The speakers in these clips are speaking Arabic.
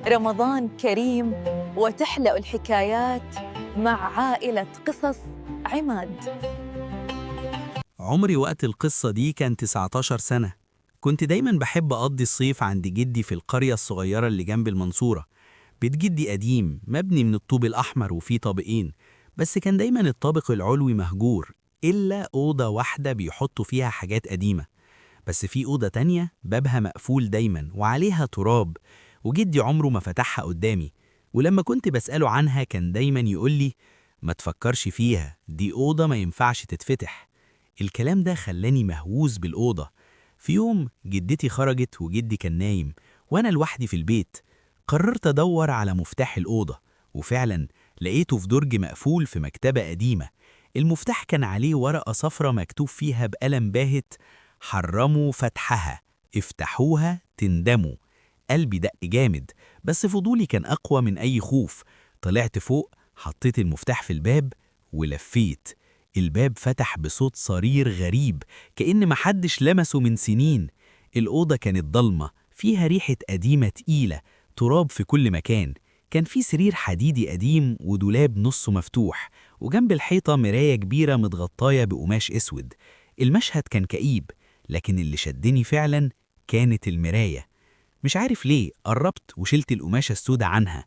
رمضان كريم وتحلأ الحكايات مع عائلة قصص عماد. عمري وقت القصة دي كان 19 سنة. كنت دايما بحب أقضي الصيف عند جدي في القرية الصغيرة اللي جنب المنصورة. بيت جدي قديم مبني من الطوب الأحمر وفيه طابقين، بس كان دايما الطابق العلوي مهجور إلا أوضة واحدة بيحطوا فيها حاجات قديمة. بس في أوضة تانية بابها مقفول دايما وعليها تراب، وجدي عمره ما فتحها قدامي. ولما كنت بسأله عنها كان دايما يقولي ما تفكرش فيها، دي أوضة ما ينفعش تتفتح. الكلام ده خلاني مهووس بالأوضة. في يوم جدتي خرجت وجدي كان نايم وأنا لوحدي في البيت. قررت أدور على مفتاح الأوضة، وفعلا لقيته في درج مقفول في مكتبة قديمة. المفتاح كان عليه ورقة صفرة مكتوب فيها بقلم باهت: حرموا فتحها، افتحوها تندموا. قلبي دق جامد، بس فضولي كان أقوى من أي خوف. طلعت فوق، حطيت المفتاح في الباب ولفيت. الباب فتح بصوت صرير غريب، كأن محدش لمسه من سنين. الأوضة كانت ضلمة، فيها ريحة قديمة تقيلة، تراب في كل مكان. كان في سرير حديدي قديم ودولاب نصه مفتوح، وجنب الحيطة مراية كبيرة متغطاية بقماش أسود. المشهد كان كئيب، لكن اللي شدني فعلا كانت المراية. مش عارف ليه قربت وشلت القماشة السوداء عنها.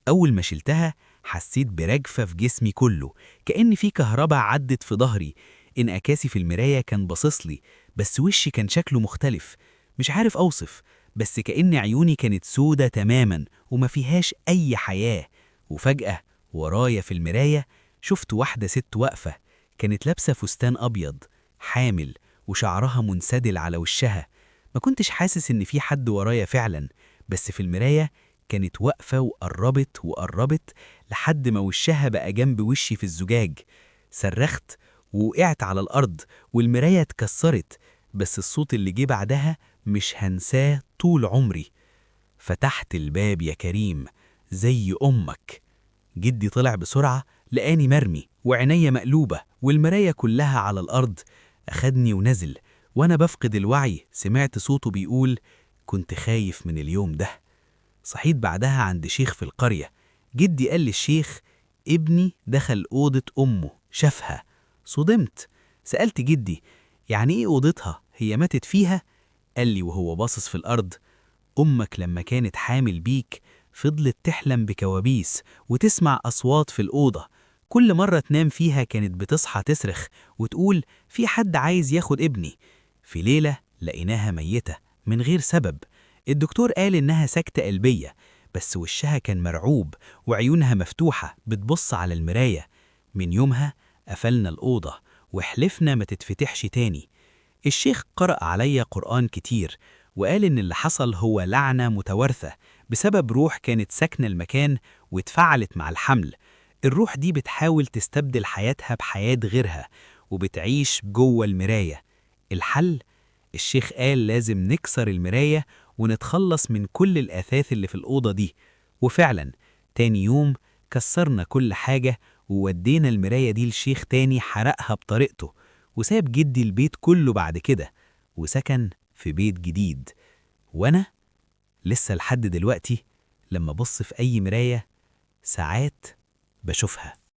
أول ما شلتها حسيت برجفة في جسمي كله، كأن في كهرباء عدت في ظهري. انعكاسي في المراية كان باصصلي، بس وشي كان شكله مختلف. مش عارف أوصف، بس كأن عيوني كانت سودة تماما وما فيهاش أي حياة. وفجأة ورايا في المراية شفت واحدة ست واقفة، كانت لابسة فستان أبيض حامل وشعرها منسدل على وشها. ما كنتش حاسس إن في حد ورايا فعلا، بس في المراية كانت واقفة وقربت وقربت لحد ما وشها بقى جنب وشي في الزجاج. صرخت ووقعت على الأرض والمراية اتكسرت، بس الصوت اللي جه بعدها مش هنساه طول عمري: فتحت الباب يا كريم زي أمك. جدي طلع بسرعة، لقاني مرمي وعينيا مقلوبة والمراية كلها على الأرض. أخدني ونزل، وأنا بفقد الوعي سمعت صوته بيقول: كنت خايف من اليوم ده. صحيت بعدها عند شيخ في القرية. جدي قال للشيخ: ابني دخل أوضة أمه شافها. صدمت، سألت جدي: يعني إيه أوضتها؟ هي ماتت فيها؟ قال لي وهو باصص في الأرض: أمك لما كانت حامل بيك فضلت تحلم بكوابيس وتسمع أصوات في الأوضة. كل مرة تنام فيها كانت بتصحى تصرخ وتقول في حد عايز ياخد ابني. في ليلة لقيناها ميتة من غير سبب. الدكتور قال إنها سكتة قلبية، بس وشها كان مرعوب وعيونها مفتوحة بتبص على المراية. من يومها قفلنا الأوضة وحلفنا ما تتفتحش تاني. الشيخ قرأ عليا قرآن كتير، وقال إن اللي حصل هو لعنة متوارثة بسبب روح كانت ساكنة المكان واتفعلت مع الحمل. الروح دي بتحاول تستبدل حياتها بحياة غيرها وبتعيش جوه المراية. الحل؟ الشيخ قال لازم نكسر المراية ونتخلص من كل الآثاث اللي في الأوضة دي. وفعلا تاني يوم كسرنا كل حاجة وودينا المراية دي لشيخ تاني حرقها بطريقته، وساب جدي البيت كله بعد كده وسكن في بيت جديد. وأنا لسه لحد دلوقتي لما بص في أي مراية ساعات بشوفها.